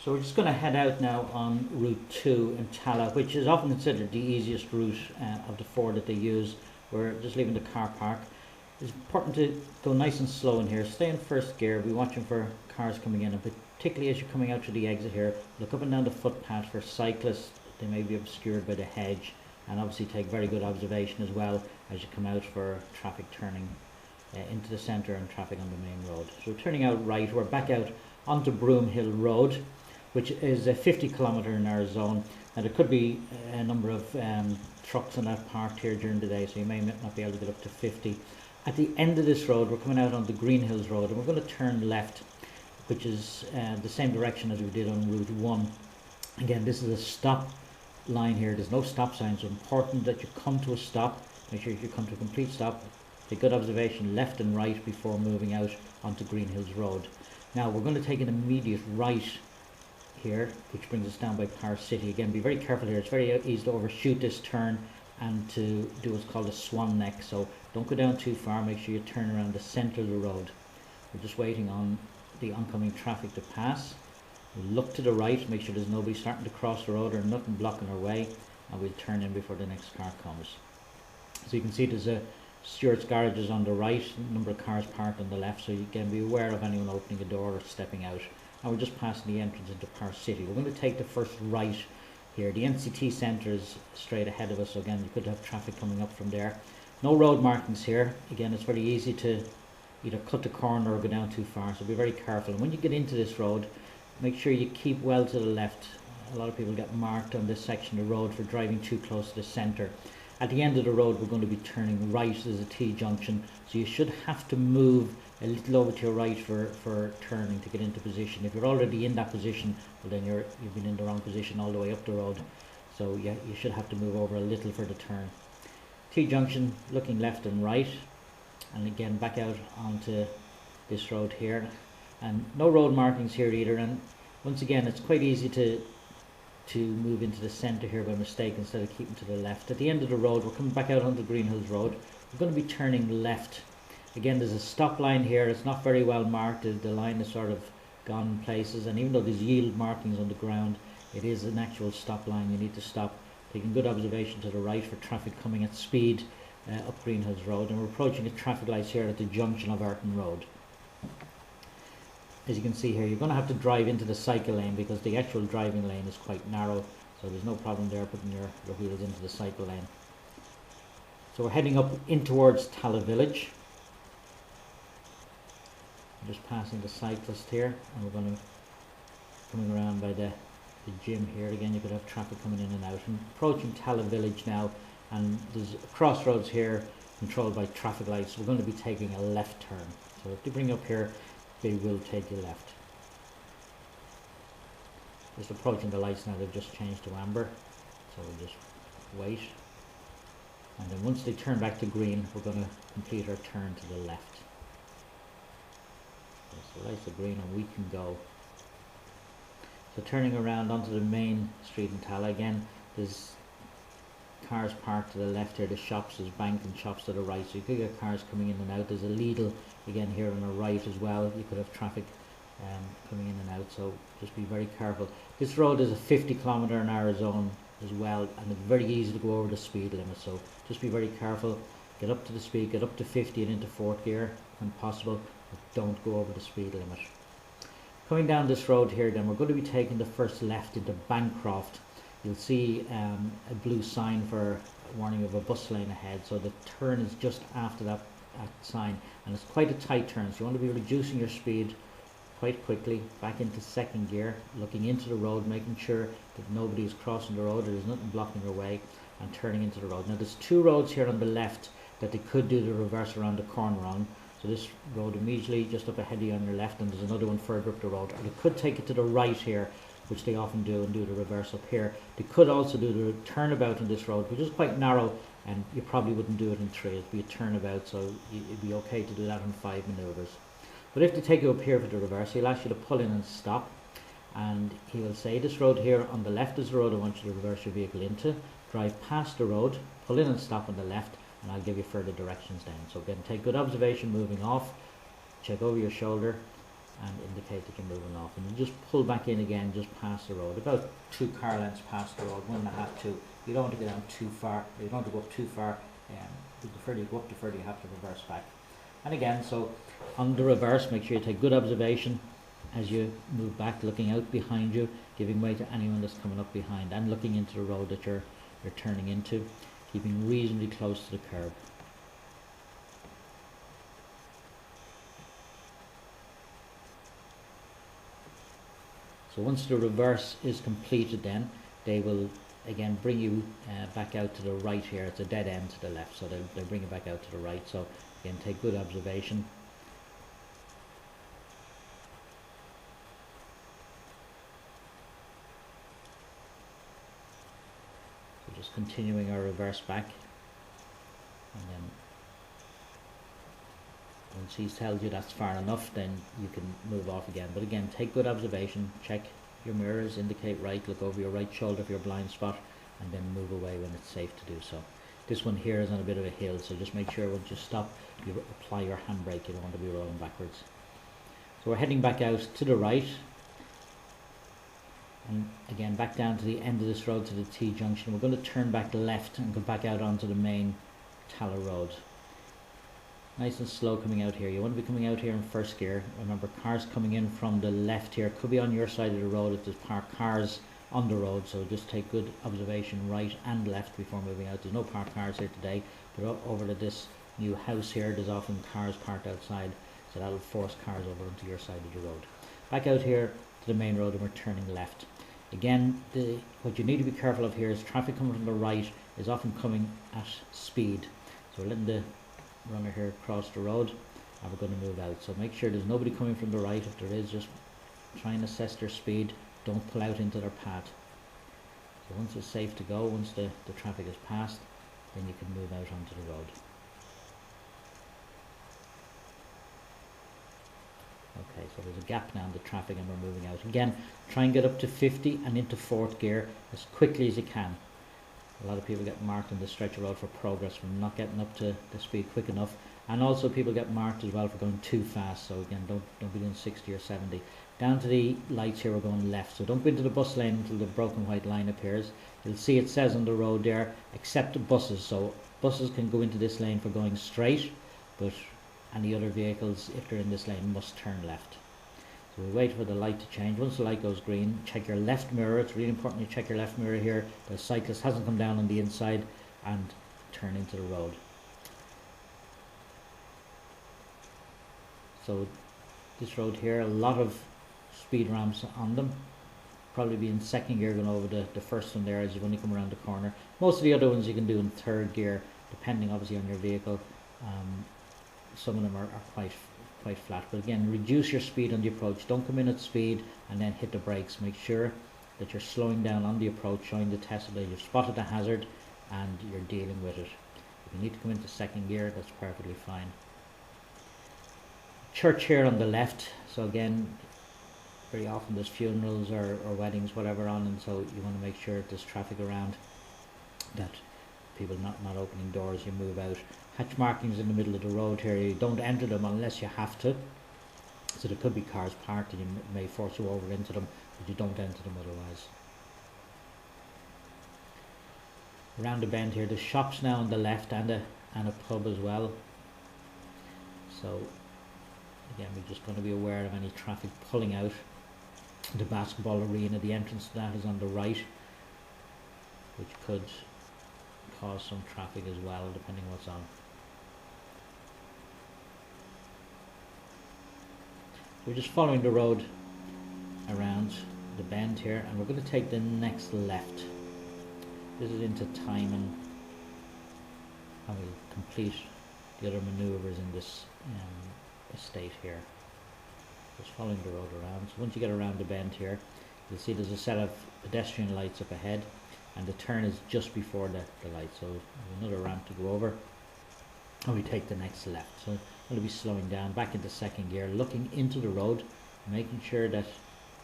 So we're just going to head out now on Route 2 in Tallaght, which is often considered the easiest route of the four that they use. We're just leaving the car park. It's important to go nice and slow in here. Stay in first gear. Be watching for cars coming in, and particularly as you're coming out through the exit here, look up and down the footpath for cyclists. They may be obscured by the hedge, and obviously take very good observation as well as you come out for traffic turning into the centre and traffic on the main road. So we're turning out right. We're back out onto Broomhill Road, which is a 50 km/h zone. Now there could be a number of trucks on that parked here during the day, so you may not be able to get up to 50. At the end of this road, we're coming out onto Green Hills Road, and we're going to turn left, which is the same direction as we did on Route 1. Again, this is a stop line here. There's no stop signs, so it's important that you come to a stop. Make sure you come to a complete stop. Take good observation left and right before moving out onto Green Hills Road. Now we're going to take an immediate right here, which brings us down by Power City. Again, be very careful here. It's very easy to overshoot this turn and to do what's called a Swan Neck. So don't go down too far. Make sure you turn around the centre of the road. We're just waiting on the oncoming traffic to pass. We'll look to the right, make sure there's nobody starting to cross the road or nothing blocking our way, and we'll turn in before the next car comes. So you can see there's a Stewart's Garages on the right, a number of cars parked on the left, so you can be aware of anyone opening a door or stepping out. And we're just passing the entrance into Power City. We're going to take the first right here. The NCT Centre is straight ahead of us, so again you could have traffic coming up from there. No road markings here. Again, it's very easy to either cut the corner or go down too far, so be very careful. And when you get into this road, make sure you keep well to the left. A lot of people get marked on this section of the road for driving too close to the centre. At the end of the road, we're going to be turning right. There's a T-Junction, so you should have to move a little over to your right for turning to get into position. If you're already in that position, well then you've been in the wrong position all the way up the road. So yeah, you should have to move over a little for the turn. T-Junction, looking left and right, and again back out onto this road here. And no road markings here either, and once again it's quite easy to move into the centre here by mistake instead of keeping to the left. At the end of the road, we're coming back out onto Green Hills Road. We're going to be turning left. Again, there's a stop line here. It's not very well marked. The line is sort of gone in places, and even though there's yield markings on the ground, it is an actual stop line. You need to stop, taking good observation to the right for traffic coming at speed up Green Hills Road. And we're approaching the traffic lights here at the junction of Arton Road. As you can see here, you're going to have to drive into the cycle lane because the actual driving lane is quite narrow, so there's no problem there putting your wheels into the cycle lane. So we're heading up in towards Tallaght Village. I'm just passing the cyclist here, and we're going to coming around by the gym here. Again, you could have traffic coming in and out. I'm approaching Tallaght Village now, and there's crossroads here controlled by traffic lights. We're going to be taking a left turn. So if they bring you up here, they will take you left. Just approaching the lights now. They've just changed to amber, so we'll just wait, and then once they turn back to green, we're going to complete our turn to the left. So the lights are green and we can go. So turning around onto the main street in Tallaght, again there's cars parked to the left here. The shops, there's bank and shops to the right, so you could get cars coming in and out. There's a Lidl again here on the right as well. You could have traffic coming in and out, so just be very careful. This road is a 50 km/h zone as well, and it's very easy to go over the speed limit, so just be very careful. Get up to the speed, get up to 50 and into fourth gear when possible, but don't go over the speed limit. Coming down this road here then, we're going to be taking the first left into Bancroft. You'll see a blue sign for warning of a bus lane ahead, so the turn is just after that sign, and it's quite a tight turn, so you want to be reducing your speed quite quickly, back into second gear, looking into the road, making sure that nobody is crossing the road or there's nothing blocking your way, and turning into the road. Now there's two roads here on the left that they could do the reverse around the corner on. So this road immediately just up ahead of you on your left, and there's another one further up the road, or they could take it to the right here, which they often do, and do the reverse up here. They could also do the turnabout on this road, which is quite narrow, and you probably wouldn't do it in 3. It'd be a turnabout, so it'd be okay to do that in 5 manoeuvres. But if they take you up here for the reverse, he'll ask you to pull in and stop, and he will say, this road here on the left is the road I want you to reverse your vehicle into. Drive past the road, pull in and stop on the left, and I'll give you further directions then. So again, take good observation moving off, check over your shoulder, and indicate that you're moving off. And you just pull back in again, just past the road, about 2 car lengths past the road, 1.5, 2. You don't want to go down too far, you don't want to go up too far. The further you go up, the further you have to reverse back. And again, so on the reverse, make sure you take good observation as you move back, looking out behind you, giving way to anyone that's coming up behind, and looking into the road that you're turning into, keeping reasonably close to the curb. So once the reverse is completed, then they will again bring you back out to the right here. It's a dead end to the left, so they'll bring you back out to the right. So again, take good observation. So just continuing our reverse back, and then once he tells you that's far enough, then you can move off again. But again, take good observation, check your mirrors, indicate right, look over your right shoulder for your blind spot, and then move away when it's safe to do so. This one here is on a bit of a hill, so just make sure once you stop, you apply your handbrake. You don't want to be rolling backwards. So we're heading back out to the right, and again back down to the end of this road to the T-Junction. We're going to turn back left and go back out onto the main Tallaght Road. Nice and slow coming out here. You want to be coming out here in first gear. Remember, cars coming in from the left here could be on your side of the road if there's parked cars on the road, so just take good observation right and left before moving out. There's no parked cars here today, but over to this new house here, there's often cars parked outside, so that'll force cars over onto your side of the road. Back out here to the main road, and we're turning left. Again, what you need to be careful of here is traffic coming from the right is often coming at speed. So we're letting the runner here across the road, and we're going to move out. So make sure there's nobody coming from the right. If there is, just try and assess their speed. Don't pull out into their path. So once it's safe to go, once the traffic is passed, then you can move out onto the road. Okay, so there's a gap now in the traffic and we're moving out. Again, try and get up to 50 and into 4th gear as quickly as you can. A lot of people get marked on the stretch of road for progress from not getting up to the speed quick enough, and also people get marked as well for going too fast. So again, don't be doing 60 or 70. Down to the lights here, we're going left, so don't go into the bus lane until the broken white line appears. You'll see it says on the road there, except buses. So buses can go into this lane for going straight, but any other vehicles, if they're in this lane, must turn left. So we wait for the light to change. Once the light goes green, check your left mirror. It's really important you check your left mirror here. The cyclist hasn't come down on the inside, and turn into the road. So this road here, a lot of speed ramps on them. Probably be in 2nd gear going over the first one there as you only come around the corner. Most of the other ones you can do in 3rd gear, depending obviously on your vehicle. Some of them are quite flat, but again, reduce your speed on the approach. Don't come in at speed and then hit the brakes. Make sure that you're slowing down on the approach, showing the test that you've spotted the hazard and you're dealing with it. If you need to come into 2nd gear, that's perfectly fine. Church here on the left, so again, very often there's funerals or weddings, whatever on, and so you want to make sure that there's traffic around, that people not opening doors, you move out. Hatch markings in the middle of the road here, you don't enter them unless you have to. So there could be cars parked and you may force you over into them, but you don't enter them otherwise. Around the bend here, there's shops now on the left and a pub as well. So again, we're just going to be aware of any traffic pulling out. The basketball arena, the entrance to that is on the right, which could cause some traffic as well, depending what's on. We're just following the road around the bend here, and we're going to take the next left. This is into Timon, and we'll complete the other manoeuvres in this estate here. Just following the road around. So once you get around the bend here, you'll see there's a set of pedestrian lights up ahead, and the turn is just before the light. So there's another ramp to go over, and we take the next left. So I'm going to be slowing down back into 2nd gear, looking into the road, making sure that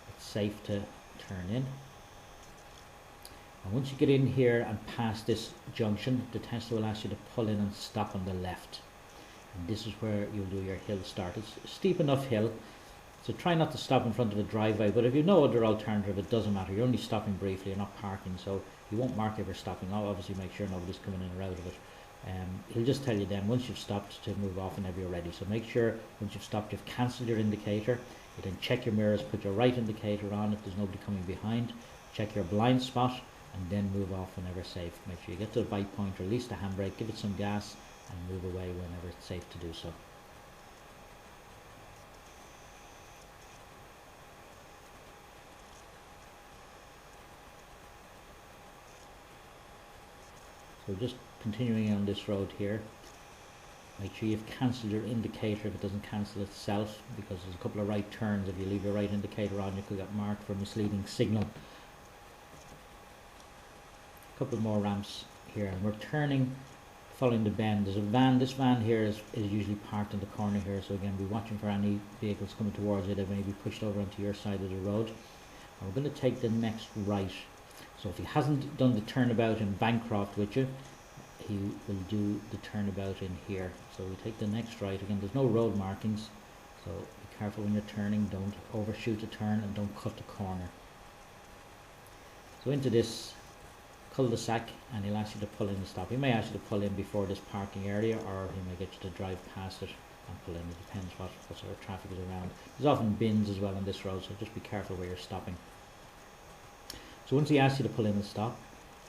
it's safe to turn in. And once you get in here and past this junction, the tester will ask you to pull in and stop on the left. And this is where you'll do your hill start. It's a steep enough hill, So try not to stop in front of a driveway, but if you know other alternative, it doesn't matter. You're only stopping briefly, you're not parking, so you won't mark if you're stopping. I'll obviously make sure nobody's coming in or out of it. He'll just tell you then once you've stopped to move off whenever you're ready. So make sure once you've stopped you've cancelled your indicator. You then check your mirrors, put your right indicator on if there's nobody coming behind, check your blind spot, and then move off whenever safe. Make sure you get to the bike point, release the handbrake, give it some gas, and move away whenever it's safe to do so. So just continuing on this road here, make sure you've cancelled your indicator if it doesn't cancel itself, because there's a couple of right turns. If you leave your right indicator on, you could get marked for a misleading signal. A couple more ramps here, and we're turning following the bend. There's a van. This van here is usually parked in the corner here, so again be watching for any vehicles coming towards you that may be pushed over onto your side of the road. And we're going to take the next right. So if he hasn't done the turnabout in Bancroft with you, he will do the turnabout in here. So we take the next right. Again, there's no road markings, so be careful when you're turning. Don't overshoot the turn and don't cut the corner. So into this cul-de-sac, and he'll ask you to pull in and stop. He may ask you to pull in before this parking area, or he may get you to drive past it and pull in. It depends what sort of traffic is around. There's often bins as well on this road, so just be careful where you're stopping. So once he asks you to pull in and stop,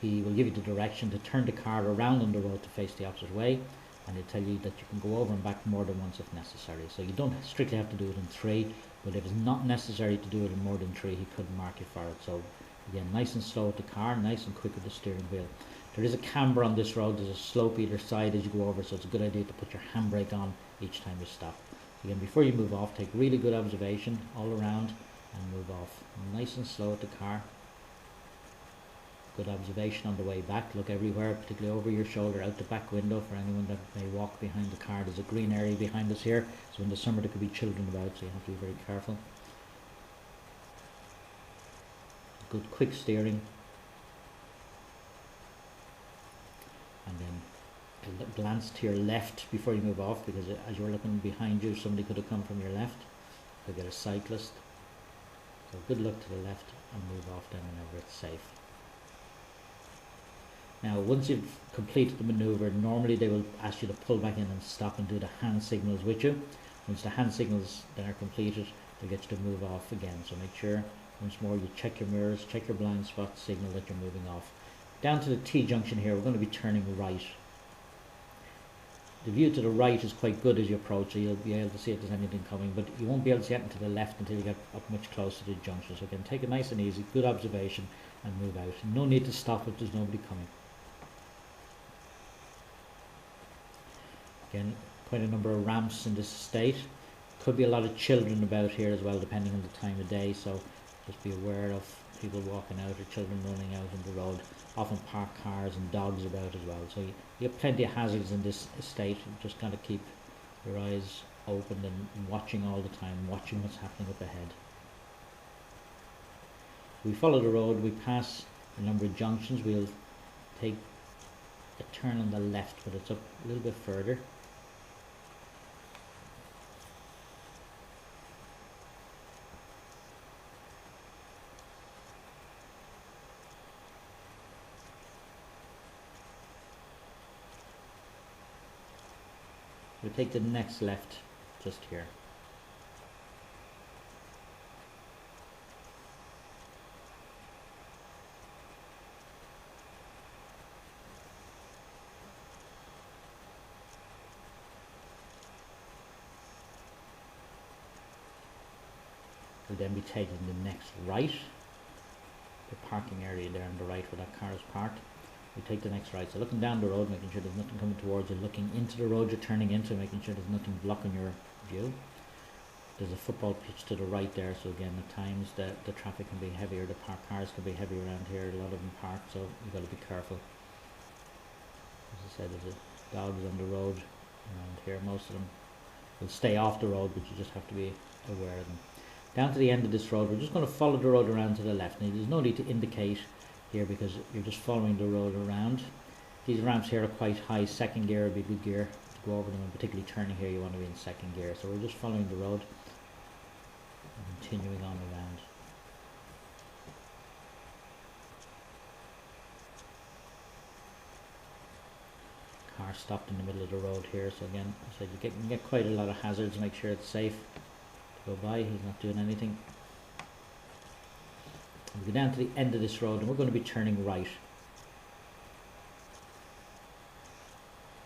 he will give you the direction to turn the car around on the road to face the opposite way, and he'll tell you that you can go over and back more than once if necessary. So you don't strictly have to do it in 3, but if it's not necessary to do it in more than 3, he could mark you for it. So again, nice and slow with the car, nice and quick with the steering wheel. There is a camber on this road, there's a slope either side as you go over, so it's a good idea to put your handbrake on each time you stop. Again, before you move off, take really good observation all around and move off. Nice and slow with the car. Good observation on the way back. Look everywhere, particularly over your shoulder, out the back window for anyone that may walk behind the car. There's a green area behind us here, so in the summer there could be children about, so you have to be very careful. Good quick steering. And then a glance to your left before you move off, because as you're looking behind you, somebody could have come from your left. Could get a cyclist. So good look to the left and move off then whenever it's safe. Now once you've completed the manoeuvre, normally they will ask you to pull back in and stop and do the hand signals with you. Once the hand signals then are completed, they'll get you to move off again. So make sure once more you check your mirrors, check your blind spot, signal that you're moving off. Down to the T-Junction here, we're going to be turning right. The view to the right is quite good as you approach, so you'll be able to see if there's anything coming, but you won't be able to see anything to the left until you get up much closer to the junction. So again, take it nice and easy, good observation, and move out. No need to stop if there's nobody coming. Again, quite a number of ramps in this estate. Could be a lot of children about here as well, depending on the time of day, so just be aware of people walking out or children running out on the road. Often parked cars and dogs about as well, so you have plenty of hazards in this estate. You just got to keep your eyes open and watching all the time, watching what's happening up ahead. We follow the road, we pass a number of junctions. We'll take a turn on the left, but it's up a little bit further. We'll take the next left just here. We'll then be taking the next right, the parking area there on the right where that car is parked. We take the next right, so looking down the road, making sure there's nothing coming towards you, looking into the road you're turning into, making sure there's nothing blocking your view. There's a football pitch to the right there, so again at times the traffic can be heavier, the parked cars can be heavy around here, a lot of them parked, so you've got to be careful. As I said, there's dogs on the road around here. Most of them will stay off the road, but you just have to be aware of them. Down to the end of this road, we're just going to follow the road around to the left. Now, there's no need to indicate here because you're just following the road around. These ramps here are quite high. Second gear would be a good gear to go over them, and particularly turning here you want to be in second gear. So we're just following the road. continuing on around. Car stopped in the middle of the road here, so again, I said you can get quite a lot of hazards. Make sure it's safe to go by. He's not doing anything. We go down to the end of this road and we're going to be turning right.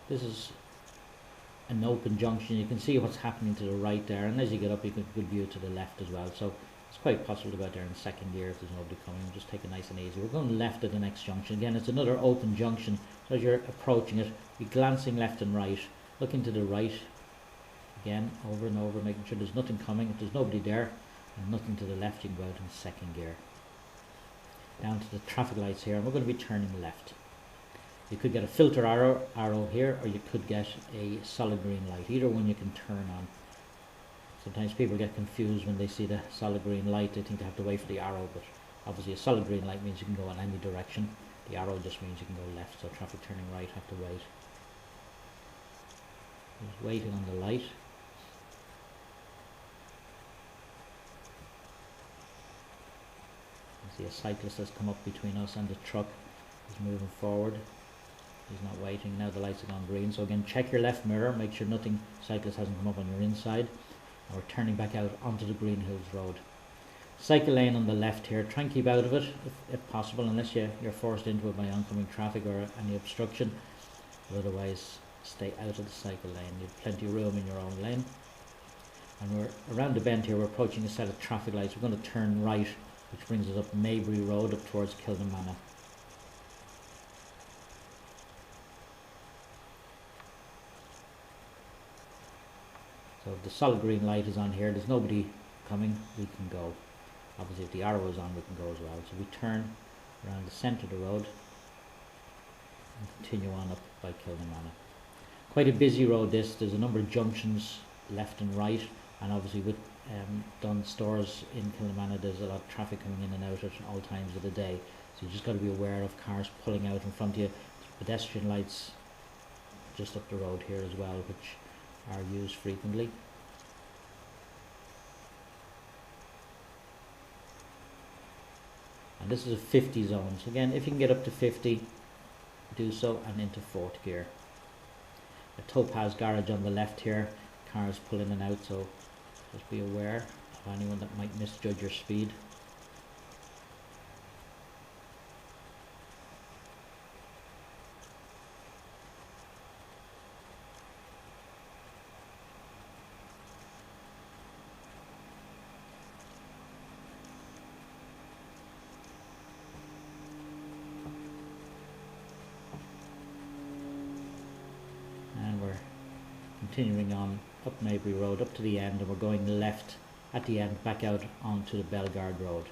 This is an open junction. You can see what's happening to the right there, and as you get up you get a good view to the left as well, so it's quite possible to go out there in second gear if there's nobody coming. Just take it nice and easy. We're going left at the next junction. Again, it's another open junction, so as you're approaching it, you're glancing left and right, looking to the right again over and over, making sure there's nothing coming. If there's nobody there and nothing to the left, you can go out in second gear. Down to the traffic lights here, and we're going to be turning left. You could get a filter arrow here, or you could get a solid green light. Either one you can turn on. Sometimes people get confused when they see the solid green light. They think they have to wait for the arrow, but obviously a solid green light means you can go in any direction. The arrow just means you can go left, so traffic turning right have to wait. Just waiting on the light. You see a cyclist has come up between us and the truck. He's moving forward. He's not waiting. Now the lights have gone green. So again, check your left mirror. Make sure nothing cyclist hasn't come up on your inside. And we're turning back out onto the Green Hills Road. Cycle lane on the left here. Try and keep out of it if possible, unless you're forced into it by oncoming traffic or any obstruction. But otherwise, stay out of the cycle lane. You have plenty of room in your own lane. And we're around the bend here. We're approaching a set of traffic lights. We're going to turn right, which brings us up Maybury Road up towards Kilnamanagh. So if the solid green light is on here, there's nobody coming, we can go. Obviously if the arrow is on, we can go as well. So we turn around the centre of the road and continue on up by Kilnamanagh. Quite a busy road this. There's a number of junctions left and right, and obviously with Dunn stores in Kilnamanagh, there's a lot of traffic coming in and out at all times of the day. So you just got to be aware of cars pulling out in front of you. There's pedestrian lights just up the road here as well, which are used frequently. And this is a 50 zone. So again, if you can get up to 50, do so, and into fourth gear. A Topaz garage on the left here. Cars pull in and out, so just be aware of anyone that might misjudge your speed. Continuing on up Maybury Road up to the end, and we're going left at the end back out onto the Belgard Road.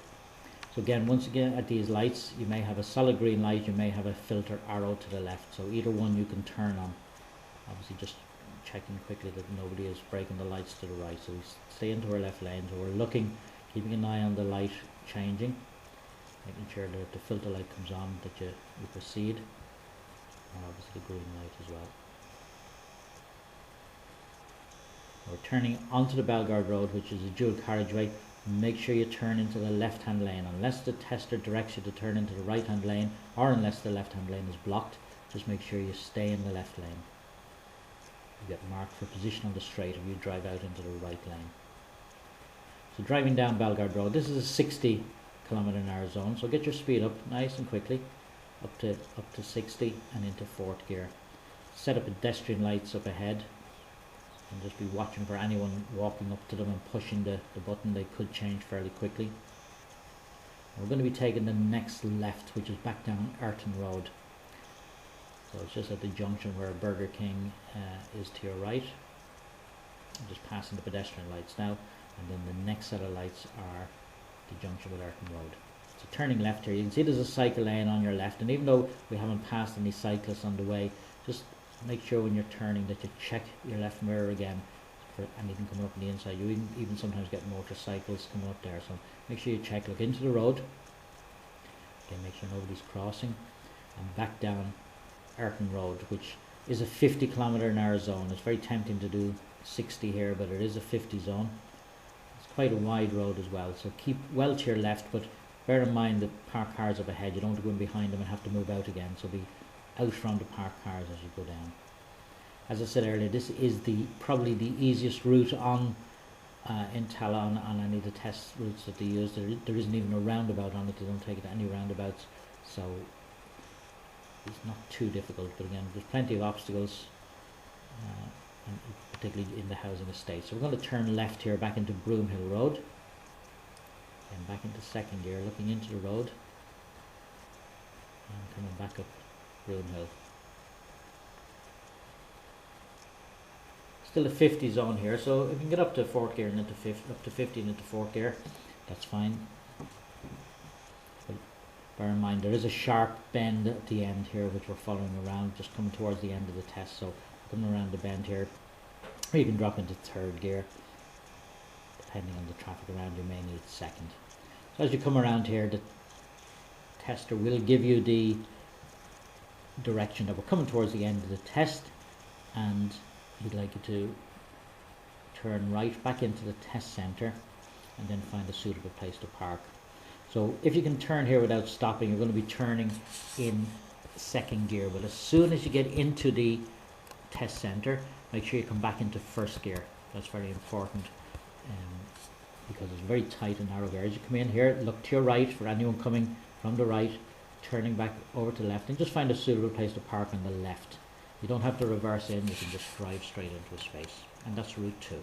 So again, once again at these lights, you may have a solid green light, you may have a filter arrow to the left, so either one you can turn on. Obviously just checking quickly that nobody is breaking the lights to the right, so we stay into our left lane. So we're looking, keeping an eye on the light changing, making sure that the filter light comes on, that you proceed, and obviously the green light as well. We're turning onto the Belgard Road, which is a dual carriageway. Make sure you turn into the left hand lane. Unless the tester directs you to turn into the right hand lane, or unless the left hand lane is blocked, just make sure you stay in the left lane. You get marked for position on the straight if you drive out into the right lane. So driving down Belgard Road, this is a 60 km/h zone, so get your speed up nice and quickly up to 60 and into fourth gear. Set up pedestrian lights up ahead, and just be watching for anyone walking up to them and pushing the button. They could change fairly quickly. And we're going to be taking the next left, which is back down Ayrton Road. So it's just at the junction where Burger King is to your right. I'm just passing the pedestrian lights now, and then the next set of lights are the junction with Ayrton Road. So turning left here, you can see there's a cycle lane on your left, and even though we haven't passed any cyclists on the way, just make sure when you're turning that you check your left mirror again for anything coming up on the inside. You even sometimes get motorcycles coming up there, so make sure you check, look into the road, again make sure nobody's crossing, and back down Ayrton Road, which is a 50 km/h zone. It's very tempting to do 60 here, but it is a 50 zone. It's quite a wide road as well, so keep well to your left, but bear in mind that parked cars up ahead, you don't want to go in behind them and have to move out again, so be out from the parked cars as you go down. As I said earlier, this is probably the easiest route on in Tallaght on any of the test routes that they use. There isn't even a roundabout on it, they don't take it to any roundabouts, so it's not too difficult, but again, there's plenty of obstacles, and particularly in the housing estate. So we're going to turn left here back into Broomhill Road, and back into second gear, looking into the road, and coming back up Broomhill. Still a 50 zone here, so if you can get up to fourth gear and into up to 50 and into fourth gear, that's fine. But bear in mind there is a sharp bend at the end here which we're following around, just coming towards the end of the test, so coming around the bend here, or you can drop into third gear. Depending on the traffic around, you may need second. So as you come around here, the tester will give you the direction that we're coming towards the end of the test, and he'd like you to turn right back into the test centre and then find a suitable place to park. So if you can turn here without stopping, you're going to be turning in second gear, but as soon as you get into the test centre, make sure you come back into first gear. That's very important, because it's very tight and narrow here. As you come in here, look to your right for anyone coming from the right, turning back over to the left, and just find a suitable place to park on the left. You don't have to reverse in, you can just drive straight into a space. And that's route 2.